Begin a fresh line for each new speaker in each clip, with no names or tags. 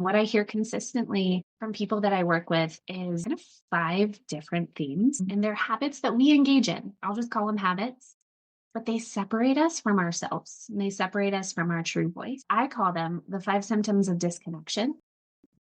What I hear consistently from people that I work with is kind of 5 different themes, and they're habits that we engage in. I'll just call them habits, but they separate us from ourselves and they separate us from our true voice. I call them the 5 symptoms of disconnection.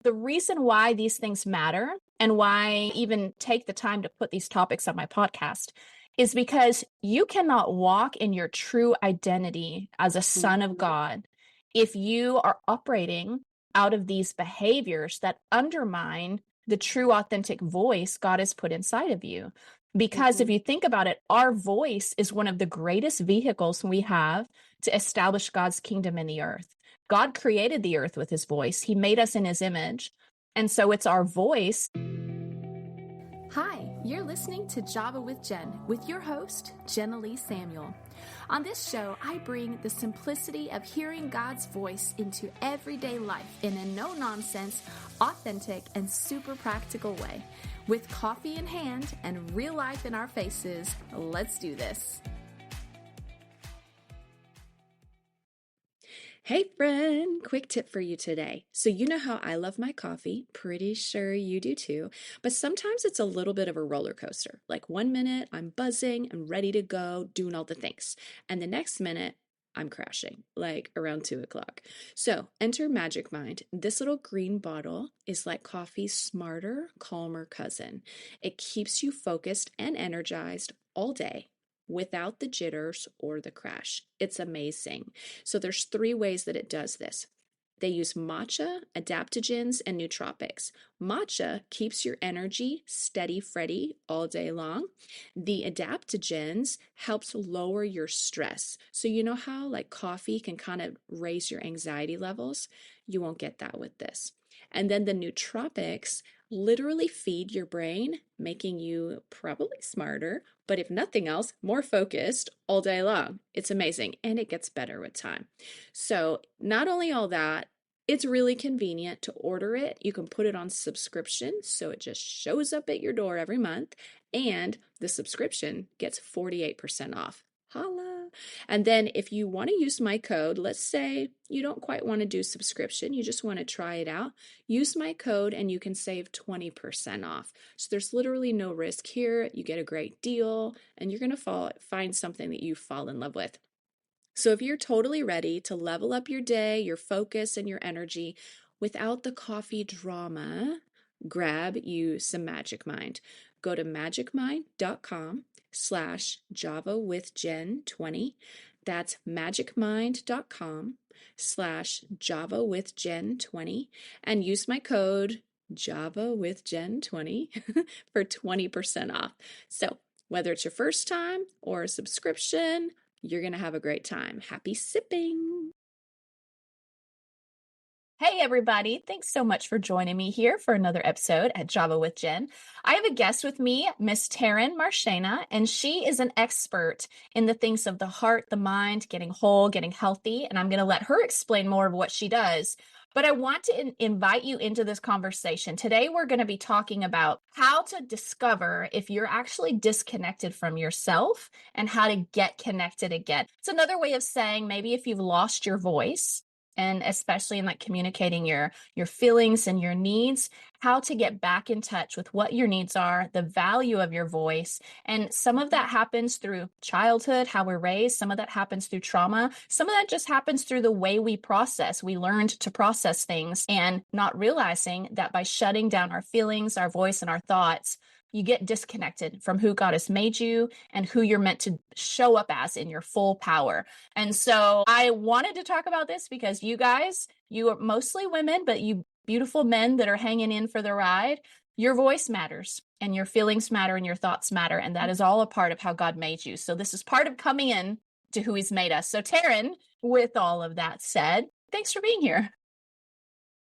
The reason why these things matter and why I even take the time to put these topics on my podcast is because you cannot walk in your true identity as a son of God if you are operating out of these behaviors that undermine the true authentic voice God has put inside of you. Because if you think about it, our voice is one of the greatest vehicles we have to establish God's kingdom in the earth. God created the earth with his voice. He made us in his image. And so it's our voice.
Hi, you're listening to Java with Jen with your host, Jenna Lee Samuel. On this show, I bring the simplicity of hearing God's voice into everyday life in a no-nonsense, authentic, and super practical way. With coffee in hand and real life in our faces, let's do this.
Hey friend, quick tip for you today. So you know how I love my coffee, pretty sure you do too, but sometimes it's a little bit of a roller coaster. Like 1 minute I'm buzzing and ready to go, doing all the things. And the next minute I'm crashing, like around 2 o'clock. So enter Magic Mind. This little green bottle is like coffee's smarter, calmer cousin. It keeps you focused and energized all day, without the jitters or the crash. It's amazing. So there's 3 ways that it does this. They use matcha, adaptogens, and nootropics. Matcha keeps your energy steady Freddy all day long. The adaptogens helps lower your stress. So you know how like coffee can kind of raise your anxiety levels? You won't get that with this. And then the nootropics literally feed your brain, making you probably smarter, but if nothing else, more focused all day long. It's amazing, and it gets better with time. So not only all that, it's really convenient to order it. You can put it on subscription, so it just shows up at your door every month, and the subscription gets 48% off. Holla. And then if you want to use my code, let's say you don't quite want to do subscription, you just want to try it out, use my code and you can save 20% off. So there's literally no risk here. You get a great deal and you're going to find something that you fall in love with. So if you're totally ready to level up your day, your focus, and your energy without the coffee drama, grab you some Magic Mind. Go to magicmind.com/JavaWithJen20. That's magicmind.com/JavaWithJen20 and use my code JavaWithJen20 for 20% off. So whether it's your first time or a subscription, you're going to have a great time. Happy sipping.
Hey, everybody. Thanks so much for joining me here for another episode at Java with Jen. I have a guest with me, Miss Taryn Marshena, and she is an expert in the things of the heart, the mind, getting whole, getting healthy, and I'm going to let her explain more of what she does. But I want to invite you into this conversation. Today, we're going to be talking about how to discover if you're actually disconnected from yourself and how to get connected again. It's another way of saying maybe if you've lost your voice, and especially in like communicating your feelings and your needs, how to get back in touch with what your needs are, the value of your voice. And some of that happens through childhood, how we're raised. Some of that happens through trauma. Some of that just happens through the way we process. We learned to process things and not realizing that by shutting down our feelings, our voice, and our thoughts, you get disconnected from who God has made you and who you're meant to show up as in your full power. And so I wanted to talk about this because you guys, you are mostly women, but you beautiful men that are hanging in for the ride, your voice matters and your feelings matter and your thoughts matter. And that is all a part of how God made you. So this is part of coming in to who he's made us. So Taryn, with all of that said, thanks for being here.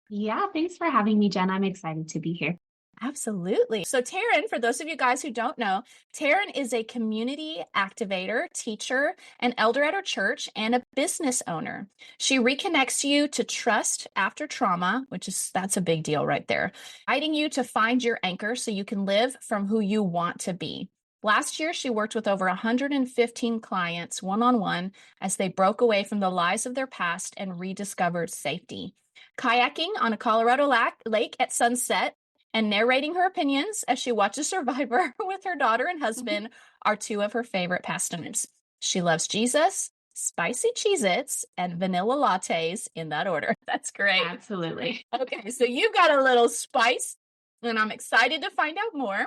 Yeah, thanks for having me, Jen. I'm excited to be here.
Absolutely. So Taryn, for those of you guys who don't know, Taryn is a community activator, teacher, and elder at her church, and a business owner. She reconnects you to trust after trauma, that's a big deal right there, guiding you to find your anchor so you can live from who you want to be. Last year, she worked with over 115 clients one-on-one as they broke away from the lies of their past and rediscovered safety. Kayaking on a Colorado lake at sunset and narrating her opinions as she watches Survivor with her daughter and husband are two of her favorite pastimes. She loves Jesus, spicy Cheez-Its, and vanilla lattes in that order. That's great.
Absolutely.
Okay, so you've got a little spice, and I'm excited to find out more.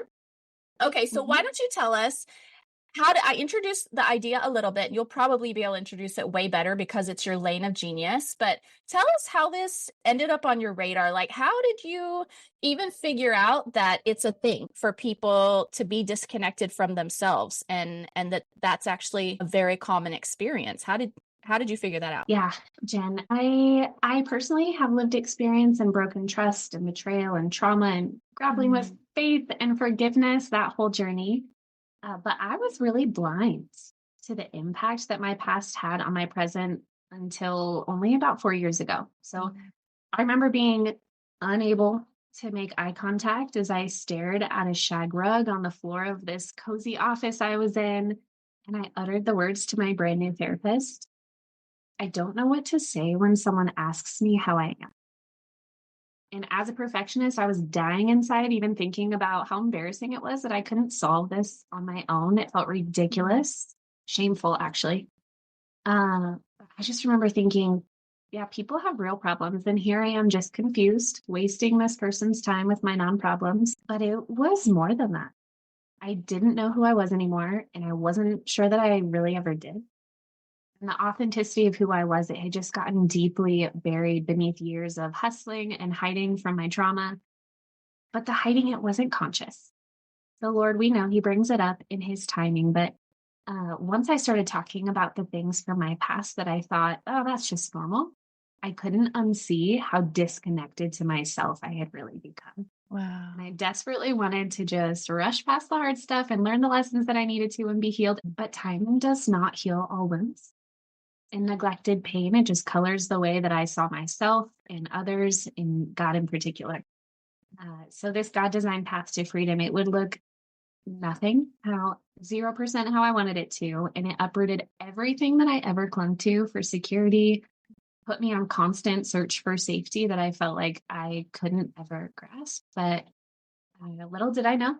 Okay, so why don't you tell us how I introduce the idea a little bit? You'll probably be able to introduce it way better because it's your lane of genius. But tell us how this ended up on your radar. Like, how did you even figure out that it's a thing for people to be disconnected from themselves, and that's actually a very common experience? How did you figure that out?
Yeah, Jen, I personally have lived experience in broken trust and betrayal and trauma and grappling with faith and forgiveness, that whole journey. But I was really blind to the impact that my past had on my present until only about 4 years ago. So I remember being unable to make eye contact as I stared at a shag rug on the floor of this cozy office I was in. And I uttered the words to my brand new therapist: I don't know what to say when someone asks me how I am. And as a perfectionist, I was dying inside, even thinking about how embarrassing it was that I couldn't solve this on my own. It felt ridiculous, shameful, actually. I just remember thinking, yeah, people have real problems. And here I am just confused, wasting this person's time with my non-problems. But it was more than that. I didn't know who I was anymore. And I wasn't sure that I really ever did. And the authenticity of who I was, it had just gotten deeply buried beneath years of hustling and hiding from my trauma. But the hiding, it wasn't conscious. The Lord, we know He brings it up in His timing. But once I started talking about the things from my past that I thought, oh, that's just normal, I couldn't unsee how disconnected to myself I had really become.
Wow.
And I desperately wanted to just rush past the hard stuff and learn the lessons that I needed to and be healed. But time does not heal all wounds. And neglected pain, it just colors the way that I saw myself and others, and God in particular. So this God-designed path to freedom, it would look nothing, 0% how I wanted it to. And it uprooted everything that I ever clung to for security, put me on constant search for safety that I felt like I couldn't ever grasp. But little did I know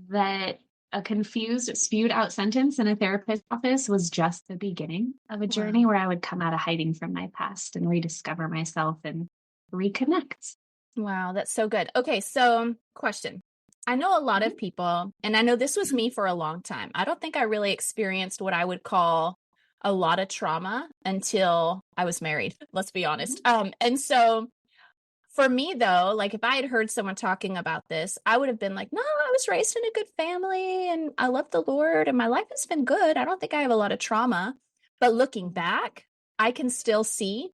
that a confused, spewed out sentence in a therapist's office was just the beginning of a journey where I would come out of hiding from my past and rediscover myself and reconnect.
Wow, that's so good. Okay, so question. I know a lot of people, and I know this was me for a long time. I don't think I really experienced what I would call a lot of trauma until I was married, let's be honest. And so for me, though, like if I had heard someone talking about this, I would have been like, no, I was raised in a good family and I love the Lord and my life has been good. I don't think I have a lot of trauma. But looking back, I can still see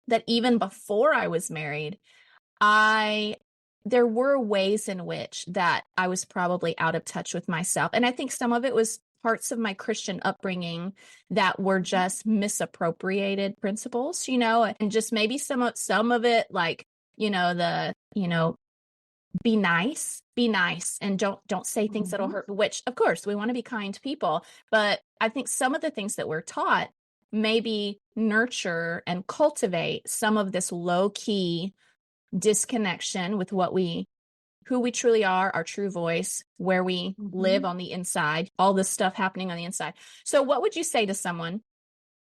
that even before I was married, there were ways in which that I was probably out of touch with myself. And I think some of it was parts of my Christian upbringing that were just misappropriated principles, and just maybe some of it, like, be nice and don't say things that'll hurt, which of course we want to be kind people. But I think some of the things that we're taught maybe nurture and cultivate some of this low key disconnection with who we truly are, our true voice, where we live on the inside, all this stuff happening on the inside. So what would you say to someone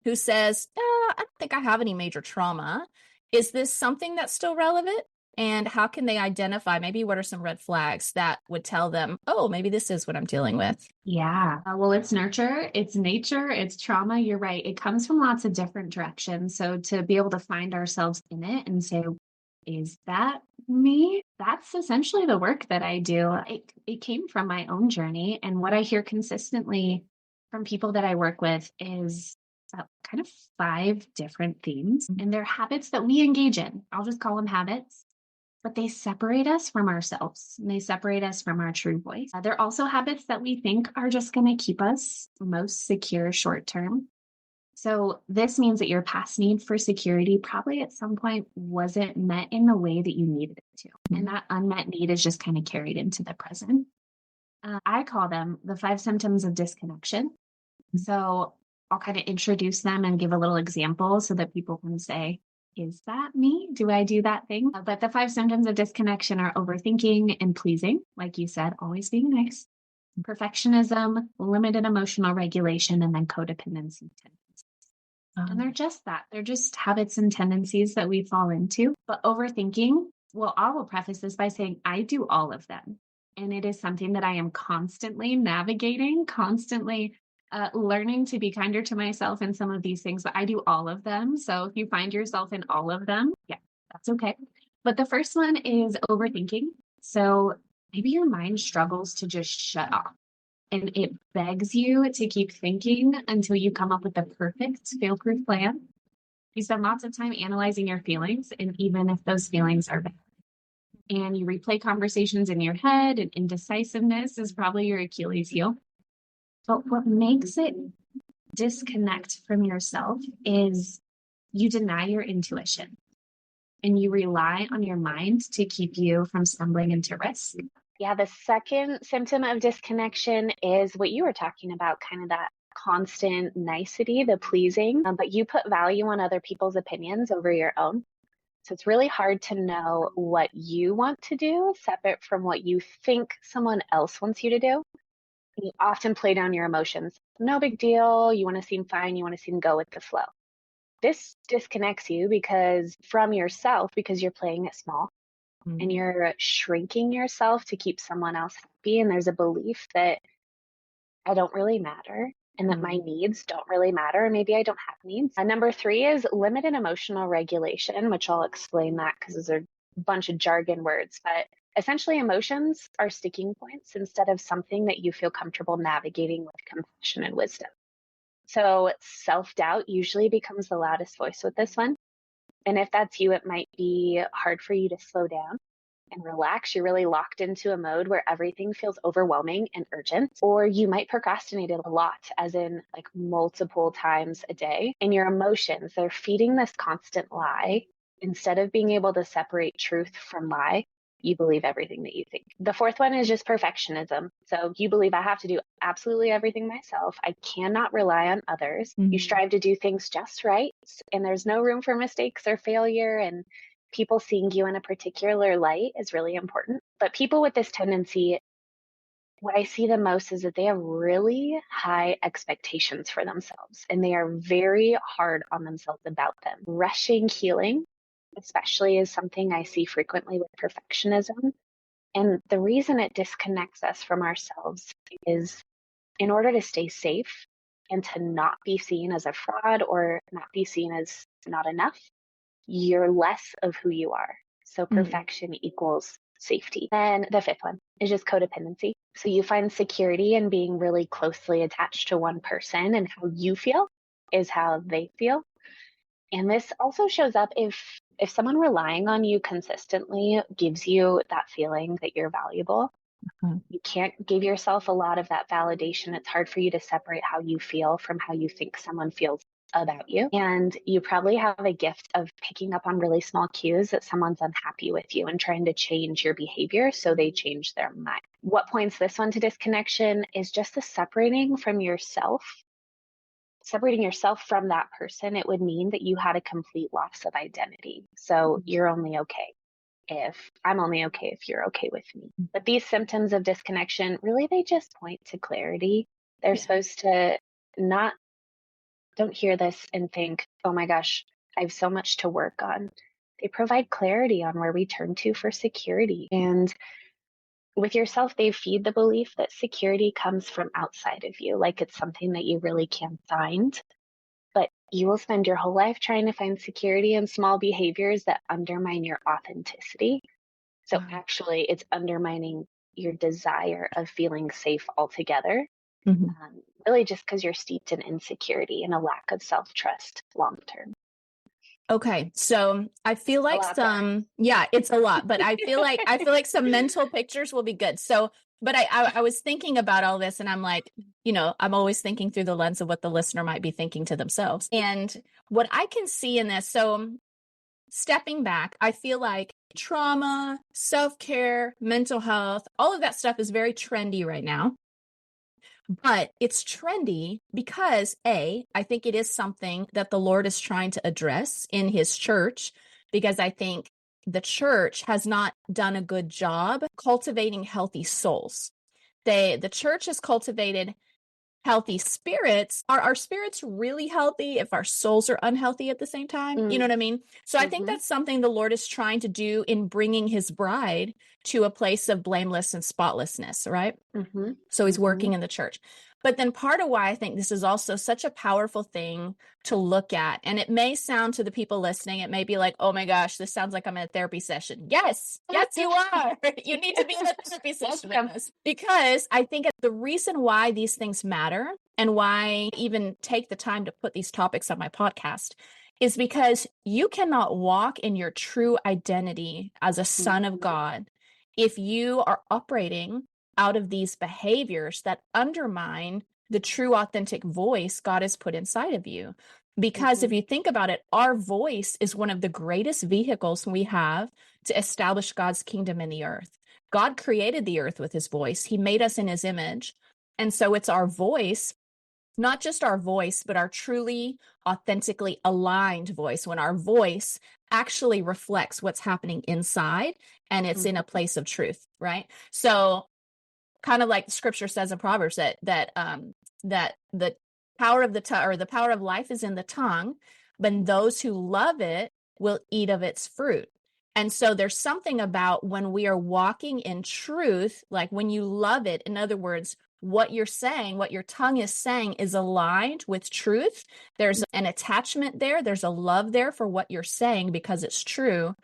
who says, I don't think I have any major trauma? Is this something that's still relevant? And how can they identify, maybe what are some red flags that would tell them, oh, maybe this is what I'm dealing with?
Yeah. Well, it's nurture, it's nature, it's trauma. You're right. It comes from lots of different directions. So to be able to find ourselves in it and say, is that me? That's essentially the work that I do. It came from my own journey. And what I hear consistently from people that I work with is kind of 5 different themes. And they're habits that we engage in. I'll just call them habits. But they separate us from ourselves and they separate us from our true voice. They're also habits that we think are just going to keep us most secure short term. So this means that your past need for security probably at some point wasn't met in the way that you needed it to. And that unmet need is just kind of carried into the present. I call them the 5 symptoms of disconnection. So I'll kind of introduce them and give a little example so that people can say, is that me? Do I do that thing? But the 5 symptoms of disconnection are overthinking and pleasing, like you said, always being nice, perfectionism, limited emotional regulation, and then codependency tendencies. And they're just that. They're just habits and tendencies that we fall into. But overthinking, well, I will preface this by saying I do all of them. And it is something that I am constantly navigating, constantly learning to be kinder to myself in some of these things. But I do all of them. So if you find yourself in all of them, yeah, that's okay. But the first one is overthinking. So maybe your mind struggles to just shut off. And it begs you to keep thinking until you come up with the perfect fail-proof plan. You spend lots of time analyzing your feelings, and even if those feelings are bad. And you replay conversations in your head, and indecisiveness is probably your Achilles heel. But what makes it disconnect from yourself is you deny your intuition and you rely on your mind to keep you from stumbling into risk.
Yeah, the second symptom of disconnection is what you were talking about, kind of that constant nicety, the pleasing, but you put value on other people's opinions over your own. So it's really hard to know what you want to do separate from what you think someone else wants you to do. You often play down your emotions. No big deal. You want to seem fine. You want to seem go with the flow. This disconnects you from yourself because you're playing it small. And you're shrinking yourself to keep someone else happy. And there's a belief that I don't really matter and that my needs don't really matter. And maybe I don't have needs. Number 3 is limited emotional regulation, which I'll explain that because those are a bunch of jargon words. But essentially, emotions are sticking points instead of something that you feel comfortable navigating with compassion and wisdom. So self-doubt usually becomes the loudest voice with this one. And if that's you, it might be hard for you to slow down and relax. You're really locked into a mode where everything feels overwhelming and urgent, or you might procrastinate a lot, as in like multiple times a day. And your emotions, they're feeding this constant lie. Instead of being able to separate truth from lie, you believe everything that you think. The fourth one is just perfectionism. So you believe I have to do absolutely everything myself. I cannot rely on others. You strive to do things just right, and there's no room for mistakes or failure. And people seeing you in a particular light is really important. But people with this tendency, what I see the most is that they have really high expectations for themselves, and they are very hard on themselves about them. Rushing healing, especially, is something I see frequently with perfectionism. And the reason it disconnects us from ourselves is in order to stay safe and to not be seen as a fraud or not be seen as not enough, you're less of who you are. So perfection equals safety. And the fifth one is just codependency. So you find security in being really closely attached to one person, and how you feel is how they feel. And this also shows up if someone relying on you consistently gives you that feeling that you're valuable. You can't give yourself a lot of that validation. It's hard for you to separate how you feel from how you think someone feels about you. And you probably have a gift of picking up on really small cues that someone's unhappy with you and trying to change your behavior so they change their mind. What points this one to disconnection is just the separating yourself from that person. It would mean that you had a complete loss of identity. So you're only okay if I'm only okay if you're okay with me. But these symptoms of disconnection, really, they just point to clarity. They're supposed to don't hear this and think, oh my gosh, I have so much to work on. They provide clarity on where we turn to for security. And with yourself, they feed the belief that security comes from outside of you, like it's something that you really can't find. But you will spend your whole life trying to find security in small behaviors that undermine your authenticity. So actually, it's undermining your desire of feeling safe altogether. Really just because you're steeped in insecurity and a lack of self-trust long term.
Okay. So I feel like it's a lot, but I feel like some mental pictures will be good. So, but I was thinking about all this, and I'm like, I'm always thinking through the lens of what the listener might be thinking to themselves. And what I can see in this, so stepping back, I feel like trauma, self-care, mental health, all of that stuff is very trendy right now. But it's trendy because I think it is something that the Lord is trying to address in his church, because I think the church has not done a good job cultivating healthy souls. The church has cultivated healthy spirits. Are our spirits really healthy if our souls are unhealthy at the same time? You know what I mean? So I think that's something the Lord is trying to do in bringing his bride to a place of blameless and spotlessness, right? So he's working in the church. But then part of why I think this is also such a powerful thing to look at, and it may sound to the people listening, it may be like, oh my gosh, this sounds like I'm in a therapy session. Yes, you are. You need to be in a therapy session with us. Because I think the reason why these things matter and why I even take the time to put these topics on my podcast is because you cannot walk in your true identity as a son of God if you are operating out of these behaviors that undermine the true authentic voice God has put inside of you. Because if you think about it, our voice is one of the greatest vehicles we have to establish God's kingdom in the earth. God created the earth with his voice. He made us in his image. And so it's our voice, not just our voice, but our truly authentically aligned voice, when our voice actually reflects what's happening inside and it's in a place of truth, right? So kind of like the scripture says in Proverbs that the power of the tongue, or the power of life, is in the tongue, but those who love it will eat of its fruit. And so there's something about when we are walking in truth, like when you love it, in other words, what you're saying, what your tongue is saying is aligned with truth. There's an attachment there. There's a love there for what you're saying because it's true.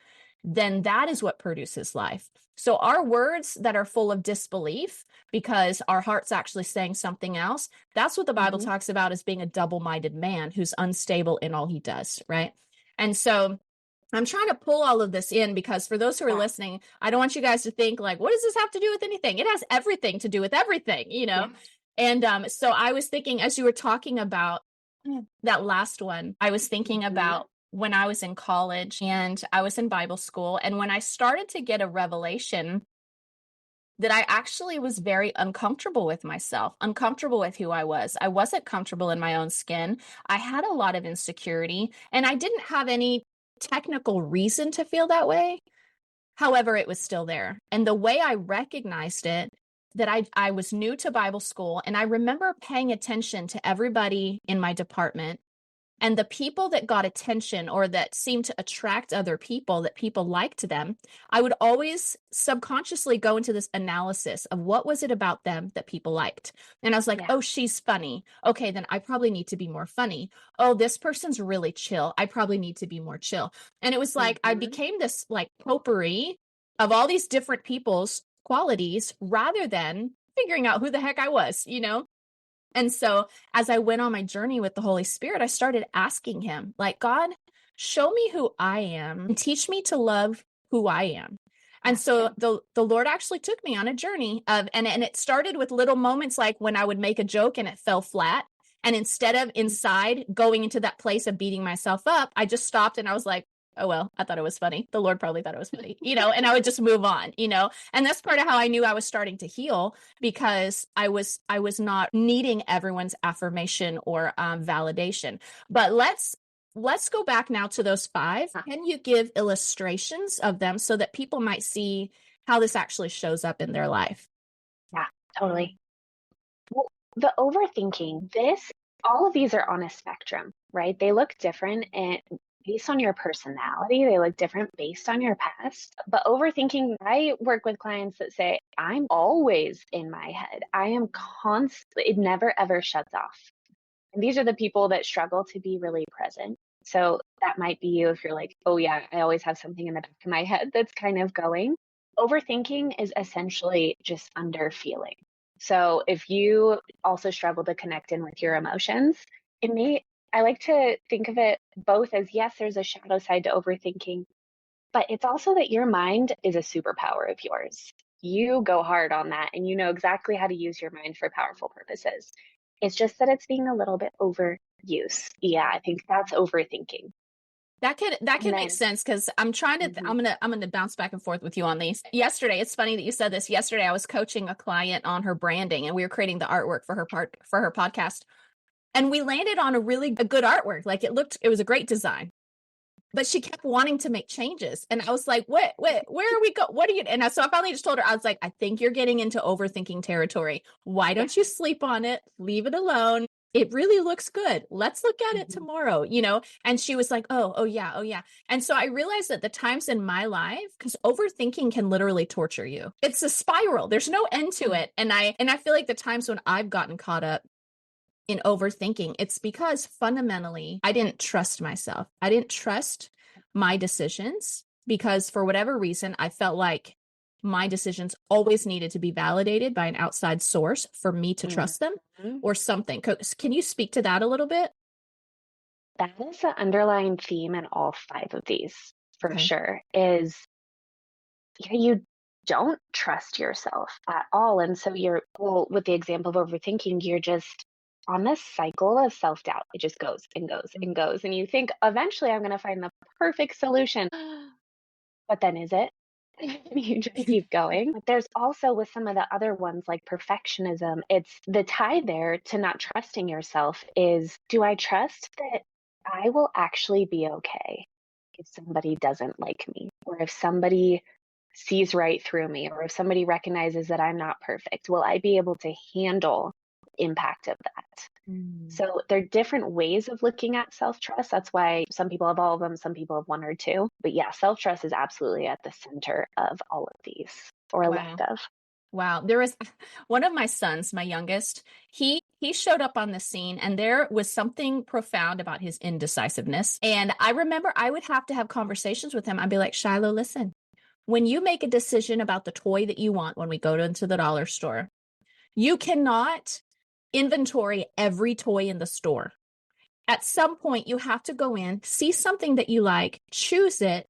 Then that is what produces life. So our words that are full of disbelief because our heart's actually saying something else, that's what the Bible talks about as being a double-minded man who's unstable in all he does, right? And so I'm trying to pull all of this in because for those who are listening, I don't want you guys to think like, what does this have to do with anything? It has everything to do with everything, you know? And so I was thinking, as you were talking about that last one, I was thinking about when I was in college and I was in Bible school. And when I started to get a revelation that I actually was very uncomfortable with myself, uncomfortable with who I was. I wasn't comfortable in my own skin. I had a lot of insecurity, and I didn't have any technical reason to feel that way. However, it was still there. And the way I recognized it, that I was new to Bible school, and I remember paying attention to everybody in my department. And the people that got attention or that seemed to attract other people, that people liked them, I would always subconsciously go into this analysis of what was it about them that people liked. And I was like, oh, she's funny. Okay, then I probably need to be more funny. Oh, this person's really chill. I probably need to be more chill. And it was like, I became this like potpourri of all these different people's qualities rather than figuring out who the heck I was, you know? And so as I went on my journey with the Holy Spirit, I started asking him, like, God, show me who I am and teach me to love who I am. And so the Lord actually took me on a journey of, and it started with little moments like when I would make a joke and it fell flat. And instead of inside going into that place of beating myself up, I just stopped and I was like, oh, well, I thought it was funny. The Lord probably thought it was funny, you know, and I would just move on, you know, and that's part of how I knew I was starting to heal, because I was not needing everyone's affirmation or validation. But let's go back now to those 5. Can you give illustrations of them so that people might see how this actually shows up in their life?
Yeah, totally. Well, the overthinking, all of these are on a spectrum, right? They look different and based on your personality, they look different based on your past. But overthinking, I work with clients that say, I'm always in my head. I am constantly, it never ever shuts off. And these are the people that struggle to be really present. So that might be you if you're like, oh yeah, I always have something in the back of my head that's kind of going. Overthinking is essentially just under feeling. So if you also struggle to connect in with your emotions, I like to think of it both as, yes, there's a shadow side to overthinking, but it's also that your mind is a superpower of yours. You go hard on that and you know exactly how to use your mind for powerful purposes. It's just that it's being a little bit overused. Yeah, I think that's overthinking.
That
And
can make
then,
sense because I'm trying to
mhm,
I'm gonna bounce back and forth with you on these. Yesterday, it's funny that you said this. Yesterday, I was coaching a client on her branding, and we were creating the artwork for her podcast, and we landed on a good artwork. Like it was a great design, but she kept wanting to make changes, and I was like, "What? Where are we go? What are you?" And so I finally just told her, I was like, "I think you're getting into overthinking territory. Why
yeah.
don't you sleep on it? Leave it alone. It really looks good. Let's look at it
Mhm,
tomorrow, And she was like, oh yeah, oh yeah. And so I realized that the times in my life, because overthinking can literally torture you. It's a spiral. There's no end to
mm,
it. And I feel like the times when I've gotten caught up in overthinking, it's because fundamentally I didn't trust myself. I didn't trust my decisions because for whatever reason, I felt like my decisions always needed to be validated by an outside source for me to trust them
mhm.
or something. Can you speak to that a little bit?
That is the underlying theme in all five of these, for
Okay.
sure, is you don't trust yourself at all. And so well, with the example of overthinking, you're just on this cycle of self doubt. It just goes and goes and goes. And you think eventually I'm going to find the perfect solution. But then is it? You just keep going. But there's also with some of the other ones like perfectionism, it's the tie there to not trusting yourself is, do I trust that I will actually be okay if somebody doesn't like me, or if somebody sees right through me, or if somebody recognizes that I'm not perfect? Will I be able to handle the impact of that?
Mm.
So there are different ways of looking at self-trust. That's why some people have all of them, some people have one or two. But yeah, self-trust is absolutely at the center of all of these, or a lack
Wow.
of.
Wow. There was one of my sons, my youngest, he showed up on the scene and there was something profound about his indecisiveness. And I remember I would have to have conversations with him. I'd be like, Shiloh, listen, when you make a decision about the toy that you want when we go into the dollar store, you cannot inventory every toy in the store. At some point, you have to go in, see something that you like, choose it,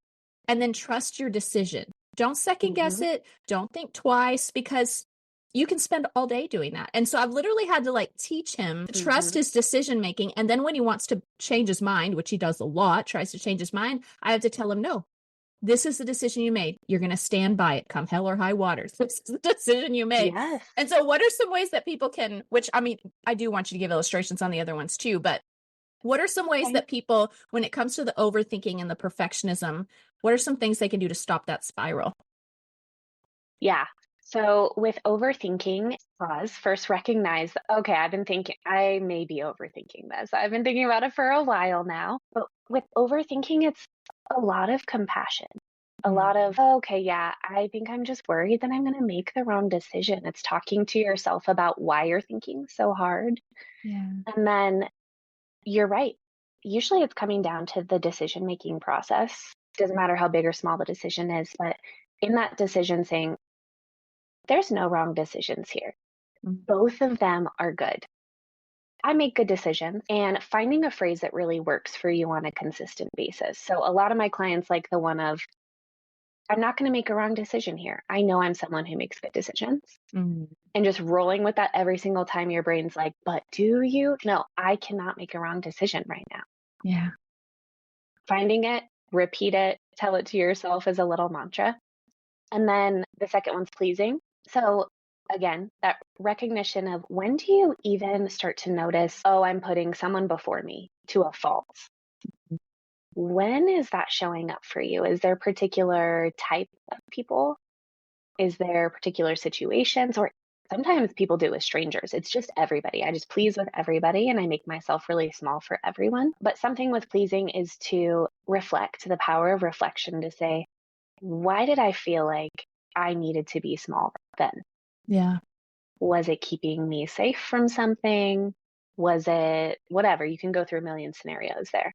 and then trust your decision. Don't second guess
Hmm.
it. Don't think twice because you can spend all day doing that. And so I've literally had to teach him to trust
Hmm.
his decision making. And then when he wants to change his mind, which he does a lot, tries to change his mind, I have to tell him, no, this is the decision you made. You're going to stand by it come hell or high water. This is the decision you made.
Yes.
And so what are some ways that people can, which I mean, I do want you to give illustrations on the other ones too, but what are some ways
Okay.
that people, when it comes to the overthinking and the perfectionism, what are some things they can do to stop that spiral?
Yeah. So with overthinking, pause, first recognize, okay, I may be overthinking this. I've been thinking about it for a while now. But with overthinking, it's a lot of compassion, a
Mm.
lot of, "Oh, okay, yeah, I think I'm just worried that I'm going to make the wrong decision." It's talking to yourself about why you're thinking so hard.
Yeah.
And then you're right. Usually it's coming down to the decision making process. Doesn't matter how big or small the decision is, but in that decision saying, there's no wrong decisions here.
Mm.
Both of them are good. I make good decisions, and finding a phrase that really works for you on a consistent basis. So a lot of my clients like the one of, I'm not going to make a wrong decision here. I know I'm someone who makes good decisions.
Mm.
And just rolling with that every single time your brain's like, but do you? No, I cannot make a wrong decision right now.
Yeah.
Finding it, repeat it, tell it to yourself as a little mantra. And then the second one's pleasing. So again, that recognition of, when do you even start to notice, oh, I'm putting someone before me to a fault? When is that showing up for you? Is there a particular type of people? Is there particular situations? Or sometimes people do with strangers. It's just everybody. I just please with everybody and I make myself really small for everyone. But something with pleasing is to reflect, the power of reflection, to say, why did I feel like I needed to be small then?
Yeah.
Was it keeping me safe from something? Was it whatever? You can go through a million scenarios there.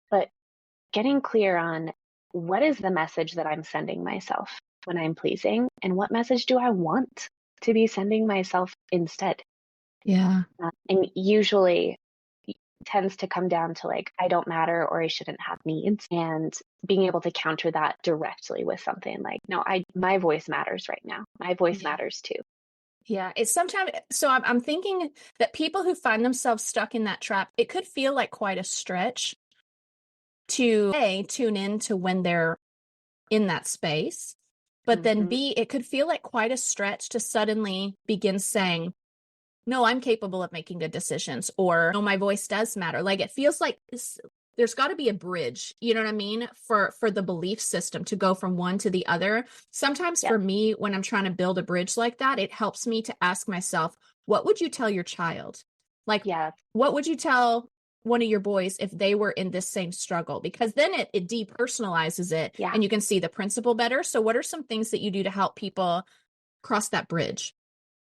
But getting clear on, what is the message that I'm sending myself when I'm pleasing? And what message do I want to be sending myself instead?
Yeah.
And usually tends to come down to like, I don't matter, or I shouldn't have needs. And being able to counter that directly with something like, no, my voice matters right now. My voice
Yeah.
matters too.
Yeah. It's sometimes, so I'm thinking that people who find themselves stuck in that trap, it could feel like quite a stretch to A, tune in to when they're in that space, but then B, it could feel like quite a stretch to suddenly begin saying, no, I'm capable of making good decisions, or no, my voice does matter. Like it feels like there's got to be a bridge, you know what I mean? For the belief system to go from one to the other. Sometimes for me, when I'm trying to build a bridge like that, it helps me to ask myself, what would you tell your child? Like, what would you tell one of your boys if they were in this same struggle? Because then it depersonalizes it and you can see the principle better. So what are some things that you do to help people cross that bridge?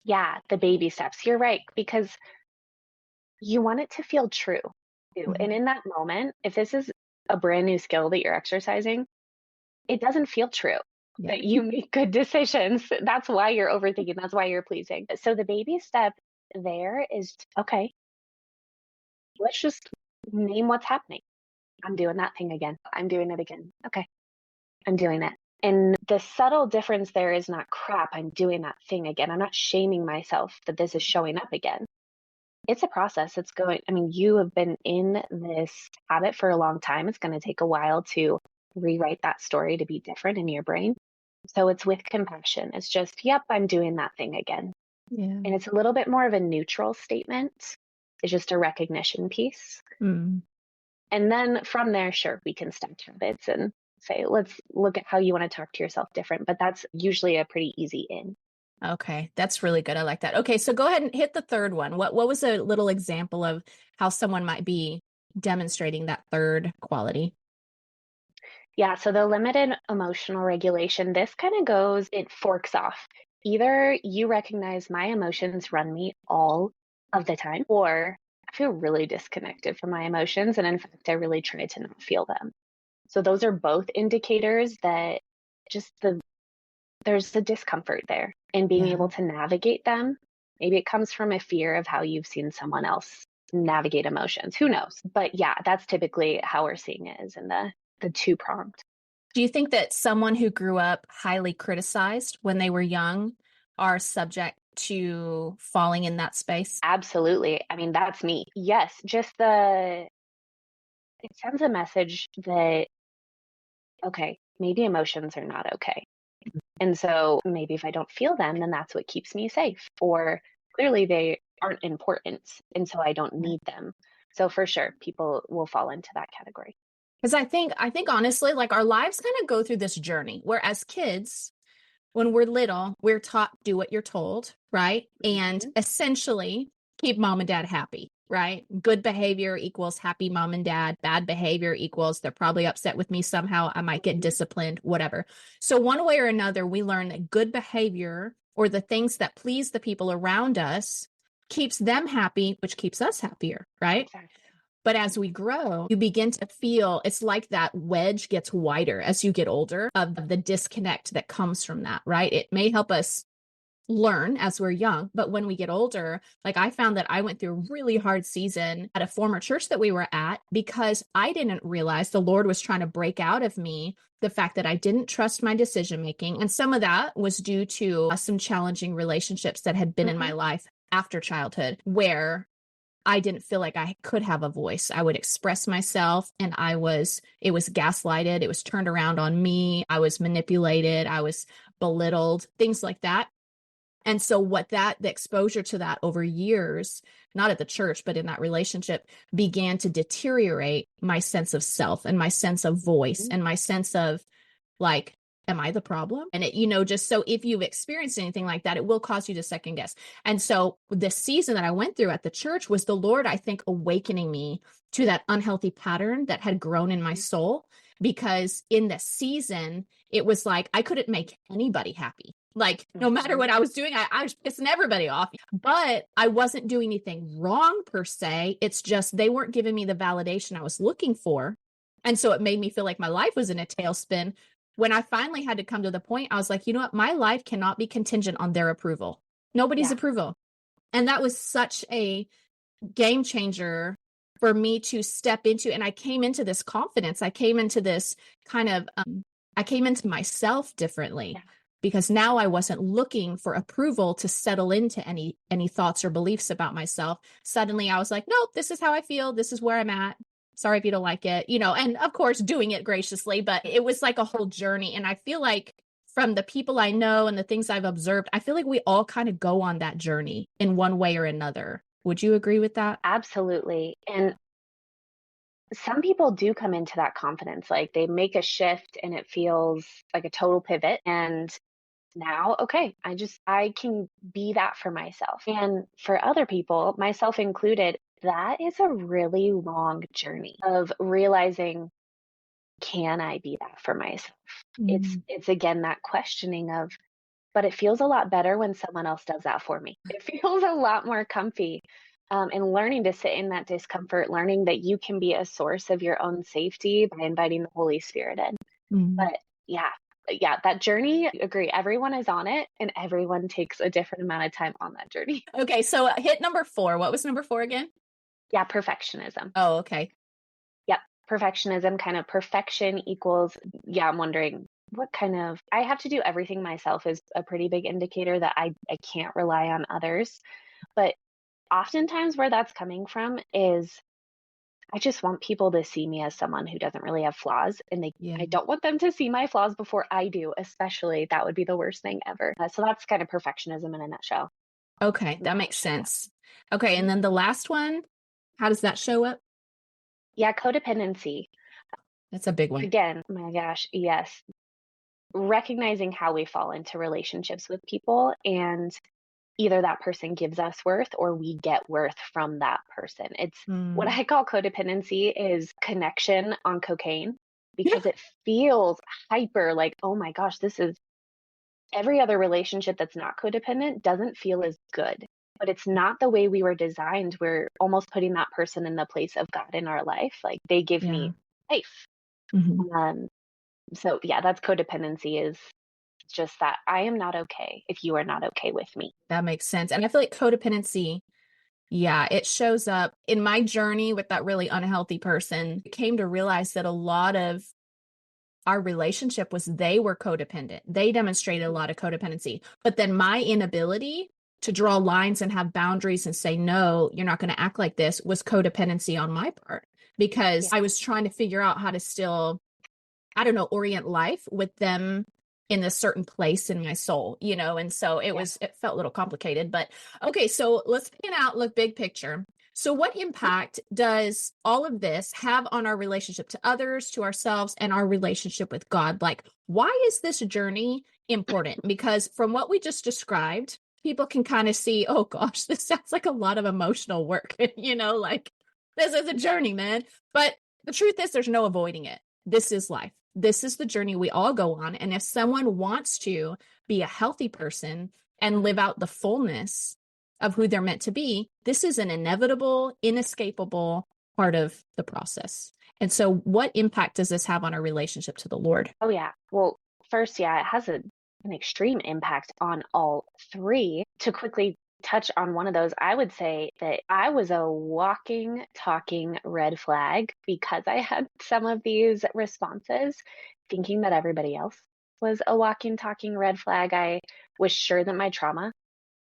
Yeah, the baby steps. You're right, because you want it to feel true. And in that moment, if this is a brand new skill that you're exercising, it doesn't feel true that you make good decisions. That's why you're overthinking. That's why you're pleasing. So the baby step there is, okay, let's just name what's happening. I'm doing that thing again. I'm doing it again. Okay, I'm doing it. And the subtle difference there is not, crap, I'm doing that thing again. I'm not shaming myself that this is showing up again. It's a process. It's going, I mean, you have been in this habit for a long time. It's going to take a while to rewrite that story to be different in your brain. So it's with compassion. It's just, yep, I'm doing that thing again. And it's a little bit more of a neutral statement. It's just a recognition piece. And then from there, sure, we can stack habits and say, let's look at how you want to talk to yourself different. But that's usually a pretty easy in.
Okay, that's really good. I like that. Okay, so go ahead and hit the third one. What was a little example of how someone might be demonstrating that third quality?
Yeah, so the limited emotional regulation, this kind of goes, it forks off. Either you recognize my emotions run me all of the time, or I feel really disconnected from my emotions. And in fact, I really try to not feel them. So those are both indicators that just there's the discomfort there in being able to navigate them. Maybe it comes from a fear of how you've seen someone else navigate emotions. Who knows? But yeah, that's typically how we're seeing it, is in the two-pronged.
Do you think that someone who grew up highly criticized when they were young are subject to falling in that space?
Absolutely. I mean, that's me. Yes, just it sends a message that, okay, maybe emotions are not okay. And so maybe if I don't feel them, then that's what keeps me safe. Or clearly they aren't important, and so I don't need them. So for sure, people will fall into that category.
Because I think honestly, like our lives kind of go through this journey where as kids, when we're little, we're taught do what you're told, right? And essentially keep mom and dad happy, right? Good behavior equals happy mom and dad. Bad behavior equals they're probably upset with me somehow. I might get disciplined, whatever. So one way or another, we learn that good behavior, or the things that please the people around us, keeps them happy, which keeps us happier, right?
Exactly.
But as we grow, you begin to feel it's like that wedge gets wider as you get older of the disconnect that comes from that, right? It may help us learn as we're young, but when we get older, like I found that I went through a really hard season at a former church that we were at because I didn't realize the Lord was trying to break out of me the fact that I didn't trust my decision making. And some of that was due to some challenging relationships that had been in my life after childhood, where I didn't feel like I could have a voice. I would express myself and it was gaslighted. It was turned around on me. I was manipulated. I was belittled, things like that. And so the exposure to that over years, not at the church, but in that relationship, began to deteriorate my sense of self and my sense of voice and my sense of like, am I the problem? And it, just so if you've experienced anything like that, it will cause you to second guess. And so the season that I went through at the church was the Lord, I think, awakening me to that unhealthy pattern that had grown in my soul. Because in the season, it was like, I couldn't make anybody happy. Like, no matter what I was doing, I was pissing everybody off, but I wasn't doing anything wrong per se. It's just, they weren't giving me the validation I was looking for. And so it made me feel like my life was in a tailspin. When I finally had to come to the point, I was like, you know what? My life cannot be contingent on their approval. Nobody's approval. And that was such a game changer for me to step into. And I came into this confidence. I came into this kind of, I came into myself differently because now I wasn't looking for approval to settle into any thoughts or beliefs about myself. Suddenly I was like, nope, this is how I feel. This is where I'm at. Sorry if you don't like it, and of course doing it graciously, but it was like a whole journey. And I feel like from the people I know and the things I've observed, I feel like we all kind of go on that journey in one way or another. Would you agree with that?
Absolutely. And some people do come into that confidence, like they make a shift and it feels like a total pivot. And now, okay, I can be that for myself. And for other people, myself included, that is a really long journey of realizing, can I be that for myself? It's again that questioning of, but it feels a lot better when someone else does that for me. It feels a lot more comfy. And learning to sit in that discomfort, learning that you can be a source of your own safety by inviting the Holy Spirit in.
Mm.
But yeah, that journey, agree. Everyone is on it and everyone takes a different amount of time on that journey.
Okay, so hit number 4. What was number 4 again?
Yeah, perfectionism.
Oh, okay.
Yep. Perfectionism, kind of perfection equals, yeah, I'm wondering I have to do everything myself is a pretty big indicator that I can't rely on others. But oftentimes where that's coming from is I just want people to see me as someone who doesn't really have flaws, and
Yeah.
I don't want them to see my flaws before I do, especially that would be the worst thing ever. So that's kind of perfectionism in a nutshell.
Okay, that makes sense. Okay, and then the last one, how does that show up?
Yeah, codependency.
That's a big one.
Again, my gosh, yes. Recognizing how we fall into relationships with people, and either that person gives us worth or we get worth from that person. It's what I call codependency is connection on cocaine, because it feels hyper like, oh my gosh, this is every other relationship that's not codependent doesn't feel as good. But it's not the way we were designed. We're almost putting that person in the place of God in our life. Like they give
Yeah.
me life.
Mhm.
So yeah, that's codependency, is just that I am not okay if you are not okay with me.
That makes sense. And I feel like codependency, yeah, it shows up in my journey with that really unhealthy person. I came to realize that a lot of our relationship was they were codependent. They demonstrated a lot of codependency. But then my inability to draw lines and have boundaries and say, no, you're not going to act like this, was codependency on my part, because
Yeah.
I was trying to figure out how to still, I don't know, orient life with them in a certain place in my soul, and so it felt a little complicated, but okay. So let's pan out, look big picture. So what impact does all of this have on our relationship to others, to ourselves, and our relationship with God? Like, why is this journey important? Because from what we just described, people can kind of see, oh gosh, this sounds like a lot of emotional work, like this is a journey, man. But the truth is there's no avoiding it. This is life. This is the journey we all go on. And if someone wants to be a healthy person and live out the fullness of who they're meant to be, this is an inevitable, inescapable part of the process. And so, what impact does this have on our relationship to the Lord?
Oh, yeah. Well, first, yeah, it has an extreme impact on all three. To quickly touch on one of those, I would say that I was a walking, talking red flag because I had some of these responses, thinking that everybody else was a walking, talking red flag. I was sure that my trauma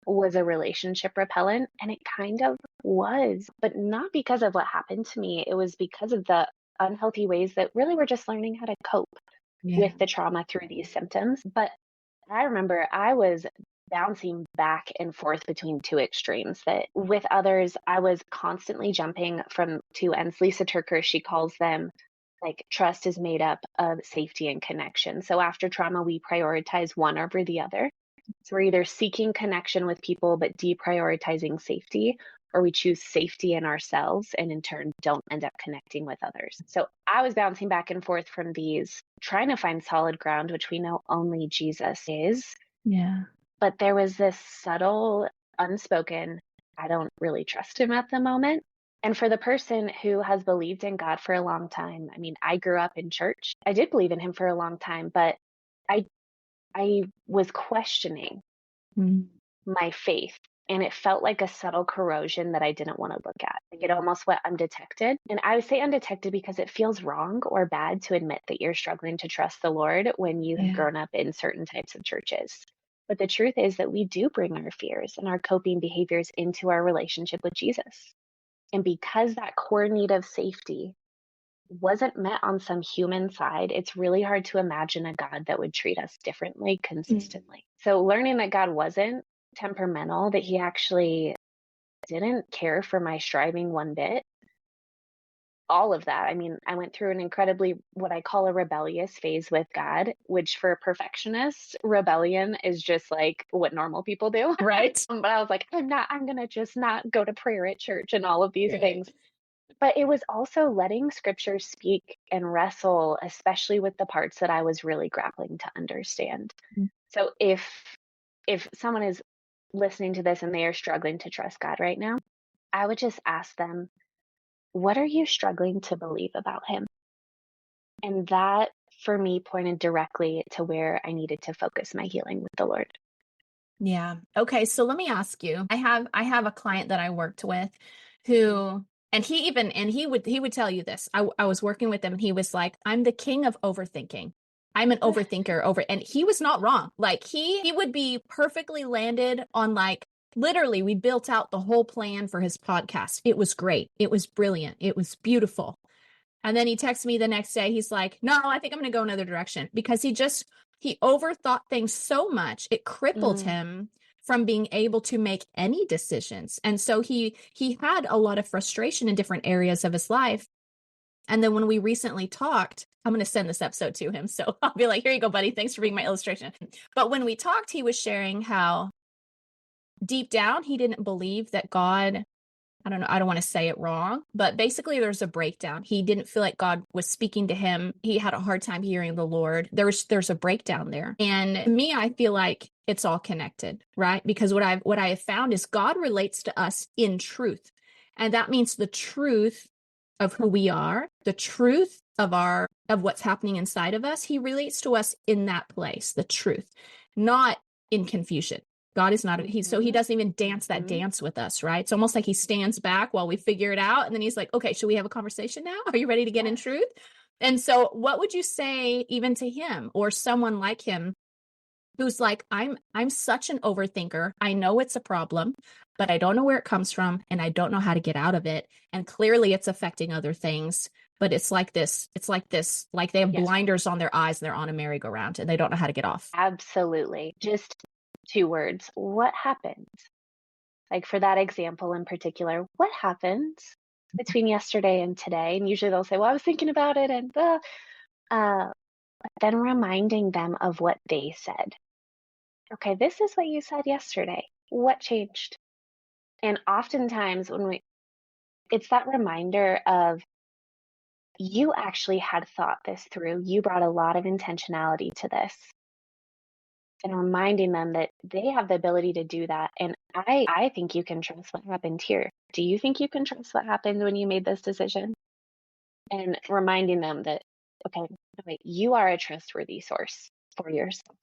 was a relationship repellent, and it kind of was, but not because of what happened to me. It was because of the unhealthy ways that really were just learning how to cope
Yeah.
with the trauma through these symptoms. But I remember I was bouncing back and forth between two extremes, that with others, I was constantly jumping from two ends. Lisa Turker, she calls them like trust is made up of safety and connection. So after trauma, we prioritize one over the other. So we're either seeking connection with people but deprioritizing safety, or we choose safety in ourselves and in turn don't end up connecting with others. So I was bouncing back and forth from these, trying to find solid ground, which we know only Jesus is.
Yeah.
But there was this subtle, unspoken, I don't really trust him at the moment. And for the person who has believed in God for a long time, I mean, I grew up in church. I did believe in him for a long time, but I I was questioning
Mm.
my faith, and it felt like a subtle corrosion that I didn't want to look at. Like it almost went undetected. And I would say undetected because it feels wrong or bad to admit that you're struggling to trust the Lord when you have
Yeah.
grown up in certain types of churches. But the truth is that we do bring our fears and our coping behaviors into our relationship with Jesus. And because that core need of safety wasn't met on some human side, it's really hard to imagine a God that would treat us differently consistently. So learning that God wasn't temperamental, that he actually didn't care for my striving one bit, all of that. I mean, I went through an incredibly, what I call a rebellious phase with God, which for perfectionists, rebellion is just like what normal people do.
Right.
But I was like, I'm going to just not go to prayer at church and all of these
Right.
things. But it was also letting scripture speak and wrestle, especially with the parts that I was really grappling to understand.
Mm.
So if someone is listening to this and they are struggling to trust God right now, I would just ask them, what are you struggling to believe about him? And that for me pointed directly to where I needed to focus my healing with the Lord.
Yeah. Okay. So let me ask you. I have a client that I worked with who, and he would tell you this. I was working with him and he was like, I'm the king of overthinking. I'm an overthinker and he was not wrong. Like he would be perfectly landed on like literally we built out the whole plan for his podcast. It was great. It was brilliant. It was beautiful. And then he texts me the next day. He's like, no, I think I'm going to go another direction because he overthought things so much. It crippled him from being able to make any decisions. And so he had a lot of frustration in different areas of his life. And then when we recently talked, I'm going to send this episode to him. So I'll be like, here you go, buddy. Thanks for being my illustration. But when we talked, he was sharing how deep down, he didn't believe that God, I don't know, I don't want to say it wrong, but basically there's a breakdown. He didn't feel like God was speaking to him. He had a hard time hearing the Lord. There's a breakdown there. And to me, I feel like it's all connected, right? Because what I have found is God relates to us in truth. And that means the truth of who we are, the truth of what's happening inside of us. He relates to us in that place, the truth, not in confusion. God is not, so he doesn't even dance that dance with us, right? It's almost like he stands back while we figure it out. And then he's like, okay, should we have a conversation now? Are you ready to get in truth? And so what would you say even to him or someone like him who's like, I'm such an overthinker. I know it's a problem, but I don't know where it comes from and I don't know how to get out of it. And clearly it's affecting other things, but it's like this, like they have blinders on their eyes and they're on a merry-go-round and they don't know how to get off.
Absolutely. Just 2 words. What happened? Like for that example in particular, what happened between yesterday and today? And usually they'll say, well, I was thinking about it and then reminding them of what they said. Okay, this is what you said yesterday. What changed? And oftentimes it's that reminder of you actually had thought this through. You brought a lot of intentionality to this. And reminding them that they have the ability to do that. And I think you can trust what happened here. Do you think you can trust what happened when you made this decision? And reminding them that, okay, wait, you are a trustworthy source for yourself.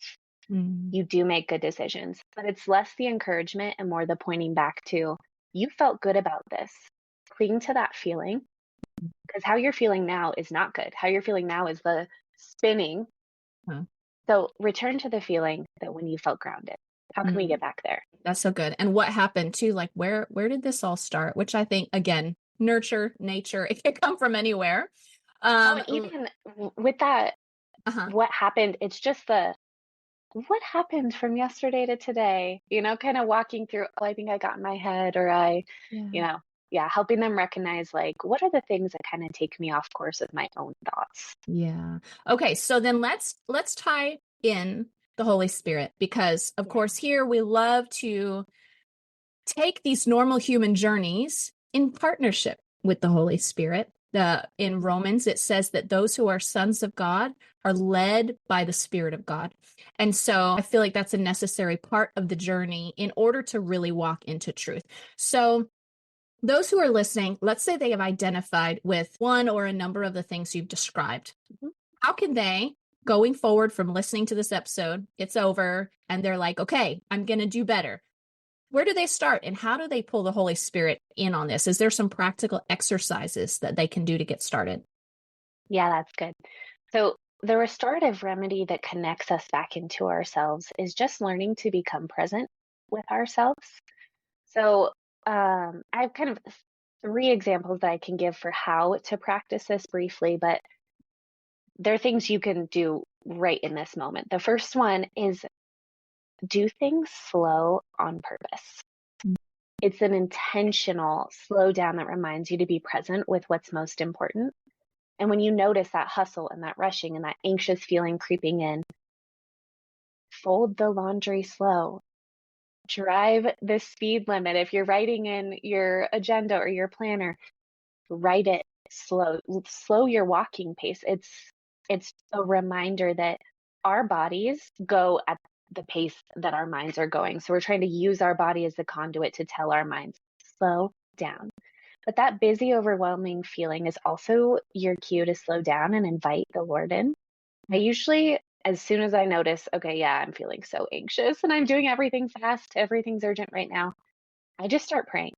You do make good decisions, but it's less the encouragement and more the pointing back to, you felt good about this. Cling to that feeling, because how you're feeling now is not good. How you're feeling now is the spinning. So return to the feeling that when you felt grounded. How can we get back there?
That's so good. And what happened too? Like where did this all start? Which I think again, nurture, nature, it can come from anywhere.
Even with that, what happened? It's just what happened from yesterday to today? Kind of walking through. Oh, I think I got in my head, or helping them recognize like what are the things that kind of take me off course with my own thoughts.
Yeah. Okay. So then let's tie in the Holy Spirit, because of course here we love to take these normal human journeys in partnership with the Holy Spirit. In Romans, it says that those who are sons of God are led by the Spirit of God. And so I feel like that's a necessary part of the journey in order to really walk into truth. So those who are listening, let's say they have identified with one or a number of the things you've described. How can they, going forward from listening to this episode, it's over, and they're like, okay, I'm going to do better. Where do they start and how do they pull the Holy Spirit in on this? Is there some practical exercises that they can do to get started?
Yeah, that's good. So the restorative remedy that connects us back into ourselves is just learning to become present with ourselves. So I've kind of three examples that I can give for how to practice this briefly, but there are things you can do right in this moment. The first one is do things slow on purpose. It's an intentional slow down that reminds you to be present with what's most important. And when you notice that hustle and that rushing and that anxious feeling creeping in, fold the laundry slow. Drive the speed limit. If you're writing in your agenda or your planner, write it slow. Slow your walking pace. It's a reminder that our bodies go at the pace that our minds are going. So we're trying to use our body as the conduit to tell our minds, slow down. But that busy, overwhelming feeling is also your cue to slow down and invite the Lord in. I usually, as soon as I notice, okay, yeah, I'm feeling so anxious and I'm doing everything fast, everything's urgent right now, I just start praying.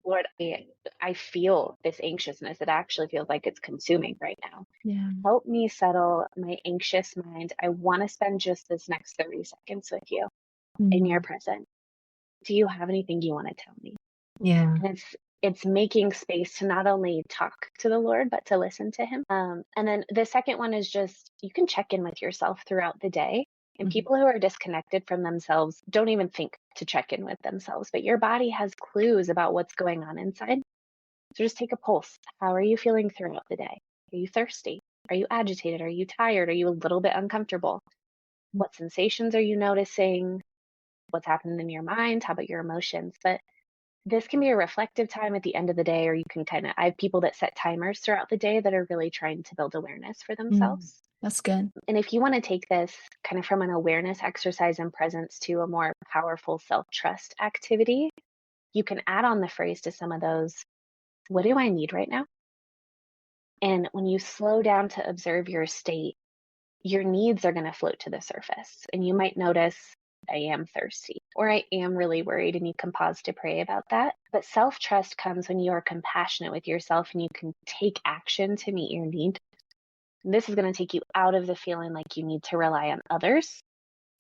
Lord, I feel this anxiousness. It actually feels like it's consuming right now.
Yeah.
Help me settle my anxious mind. I want to spend just this next 30 seconds with you in your presence. Do you have anything you want to tell me?
Yeah.
And it's making space to not only talk to the Lord, but to listen to him. And then the second one is just, you can check in with yourself throughout the day. And people who are disconnected from themselves don't even think to check in with themselves, but your body has clues about what's going on inside. So just take a pulse. How are you feeling throughout the day? Are you thirsty? Are you agitated? Are you tired? Are you a little bit uncomfortable? What sensations are you noticing? What's happening in your mind? How about your emotions? But this can be a reflective time at the end of the day, or you can I have people that set timers throughout the day that are really trying to build awareness for themselves.
That's good.
And if you want to take this kind of from an awareness exercise and presence to a more powerful self-trust activity, you can add on the phrase to some of those, what do I need right now? And when you slow down to observe your state, your needs are going to float to the surface. And you might notice, I am thirsty, or I am really worried, and you can pause to pray about that. But self-trust comes when you are compassionate with yourself and you can take action to meet your need. And this is going to take you out of the feeling like you need to rely on others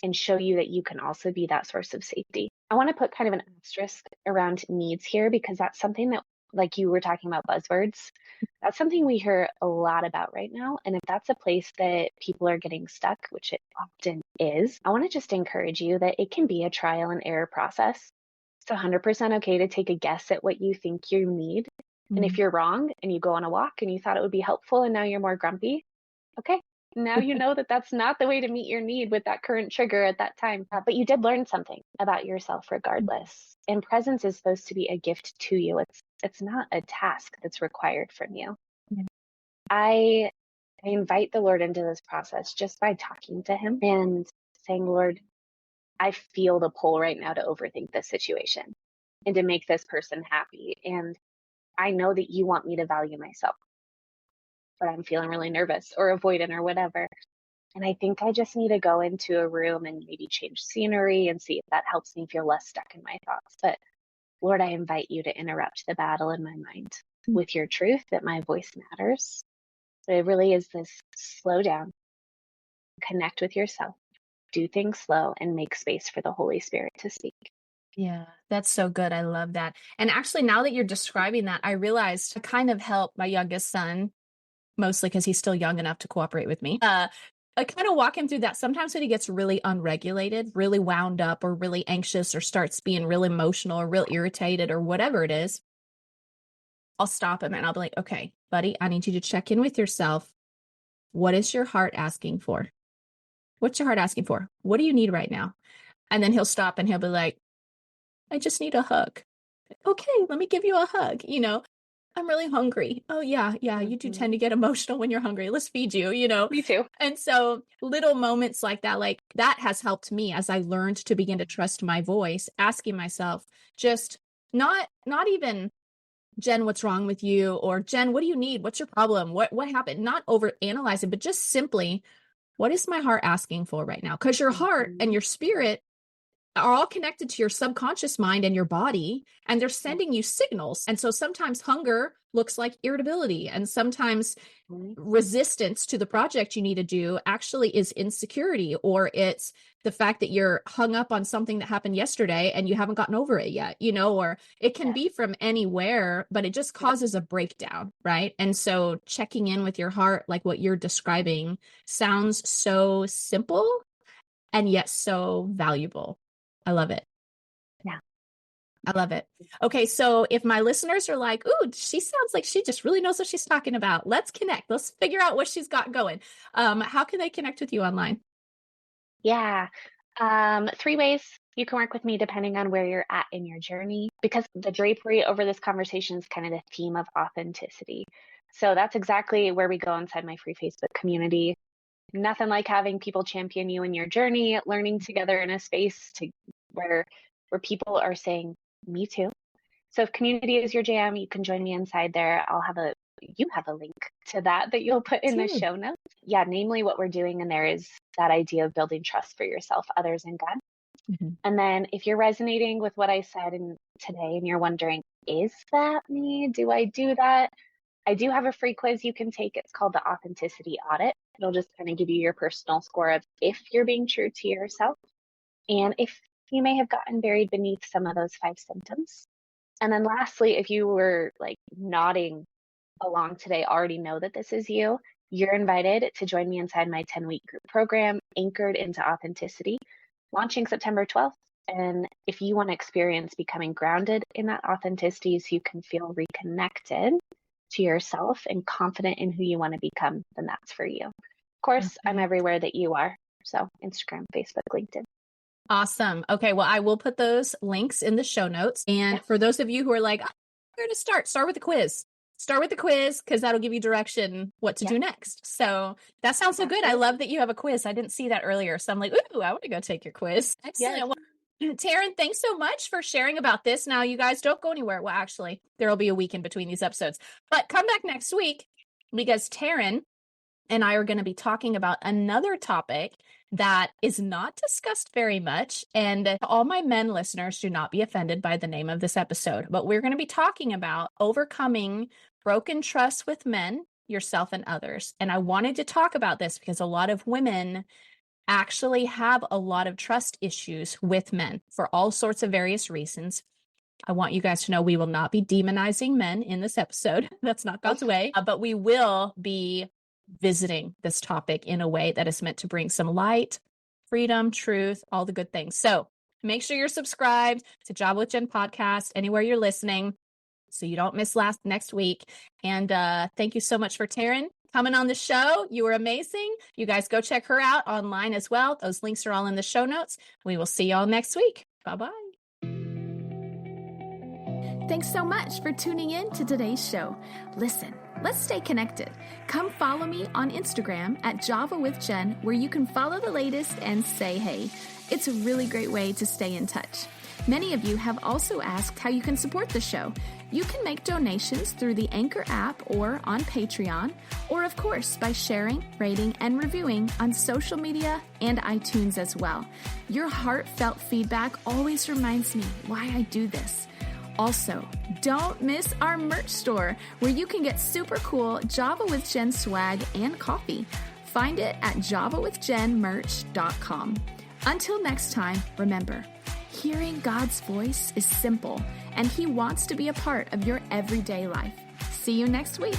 and show you that you can also be that source of safety. I want to put kind of an asterisk around needs here, because that's something that, like you were talking about buzzwords, that's something we hear a lot about right now. And if that's a place that people are getting stuck, which it often is, I want to just encourage you that it can be a trial and error process. It's 100% okay to take a guess at what you think you need. And if you're wrong and you go on a walk and you thought it would be helpful and now you're more grumpy, okay, now you know that that's not the way to meet your need with that current trigger at that time. But you did learn something about yourself regardless. And presence is supposed to be a gift to you. It's not a task that's required from you.
Yeah.
I invite the Lord into this process just by talking to him and saying, Lord, I feel the pull right now to overthink this situation and to make this person happy. And I know that you want me to value myself, but I'm feeling really nervous or avoidant or whatever. And I think I just need to go into a room and maybe change scenery and see if that helps me feel less stuck in my thoughts. But Lord, I invite you to interrupt the battle in my mind with your truth that my voice matters. But it really is this slow down, connect with yourself, do things slow, and make space for the Holy Spirit to speak.
Yeah, that's so good. I love that. And actually, now that you're describing that, I realized to kind of help my youngest son, mostly because he's still young enough to cooperate with me. I kind of walk him through that. Sometimes when he gets really unregulated, really wound up, or really anxious, or starts being real emotional, or real irritated, or whatever it is, I'll stop him and I'll be like, okay, buddy, I need you to check in with yourself. What is your heart asking for? What's your heart asking for? What do you need right now? And then he'll stop and he'll be like, I just need a hug. Okay, let me give you a hug. I'm really hungry. Oh, yeah, you do tend to get emotional when you're hungry. Let's feed you.
Me too.
And so little moments like that has helped me as I learned to begin to trust my voice, asking myself, just not even, Jen, what's wrong with you? Or Jen, what do you need? What's your problem? What happened? Not over analyzing, but just simply, what is my heart asking for right now? Because your heart and your spirit are all connected to your subconscious mind and your body, and they're sending you signals. And so sometimes hunger looks like irritability, and sometimes resistance to the project you need to do actually is insecurity, or it's the fact that you're hung up on something that happened yesterday and you haven't gotten over it yet, or it can be from anywhere, but it just causes a breakdown, right? And so checking in with your heart, like what you're describing, sounds so simple and yet so valuable. I love it.
Yeah.
I love it. Okay, so if my listeners are like, ooh, she sounds like she just really knows what she's talking about, let's connect. Let's figure out what she's got going. How can they connect with you online?
Yeah. 3 ways you can work with me depending on where you're at in your journey, because the drapery over this conversation is kind of the theme of authenticity. So that's exactly where we go inside my free Facebook community. Nothing like having people champion you in your journey, learning together in a space where people are saying, me too. So if community is your jam, you can join me inside there. You have a link to that you'll put in the show notes. Yeah, namely what we're doing in there is that idea of building trust for yourself, others, and God. Mm-hmm. And then if you're resonating with what I said today and you're wondering, is that me? Do I do that? I do have a free quiz you can take. It's called the Authenticity Audit. It'll just kind of give you your personal score of if you're being true to yourself and if you may have gotten buried beneath some of those 5 symptoms. And then lastly, if you were like nodding along today, already know that this is you, you're invited to join me inside my 10-week group program, Anchored into Authenticity, launching September 12th. And if you want to experience becoming grounded in that authenticity so you can feel reconnected to yourself and confident in who you want to become, then that's for you. Of course, I'm everywhere that you are. So Instagram, Facebook, LinkedIn.
Awesome. Okay. Well, I will put those links in the show notes. And for those of you who are like, where to start with the quiz. Start with the quiz because that'll give you direction what to do next. So that sounds so good. I love that you have a quiz. I didn't see that earlier. So I'm like, ooh, I want to go take your quiz. Excellent. Yes. Well, Taryn, thanks so much for sharing about this. Now, you guys don't go anywhere. Well, actually, there will be a week in between these episodes. But come back next week because Taryn and I are going to be talking about another topic that is not discussed very much. And all my men listeners, do not be offended by the name of this episode, but we're going to be talking about overcoming broken trust with men, yourself, and others. And I wanted to talk about this because a lot of women actually have a lot of trust issues with men for all sorts of various reasons. I want you guys to know we will not be demonizing men in this episode. That's not God's way, but we will be visiting this topic in a way that is meant to bring some light, freedom, truth, all the good things. So make sure you're subscribed to Java with Jen podcast, anywhere you're listening, so you don't miss next week. And thank you so much for Taryn coming on the show. You were amazing. You guys go check her out online as well. Those links are all in the show notes. We will see y'all next week. Bye-bye.
Thanks so much for tuning in to today's show. Listen, let's stay connected. Come follow me on Instagram at Java with Jen, where you can follow the latest and say hey. It's a really great way to stay in touch. Many of you have also asked how you can support the show. You can make donations through the Anchor app or on Patreon, or of course by sharing, rating, and reviewing on social media and iTunes as well. Your heartfelt feedback always reminds me why I do this. Also, don't miss our merch store where you can get super cool Java with Jen swag and coffee. Find it at javawithjenmerch.com. Until next time, remember, hearing God's voice is simple, and He wants to be a part of your everyday life. See you next week.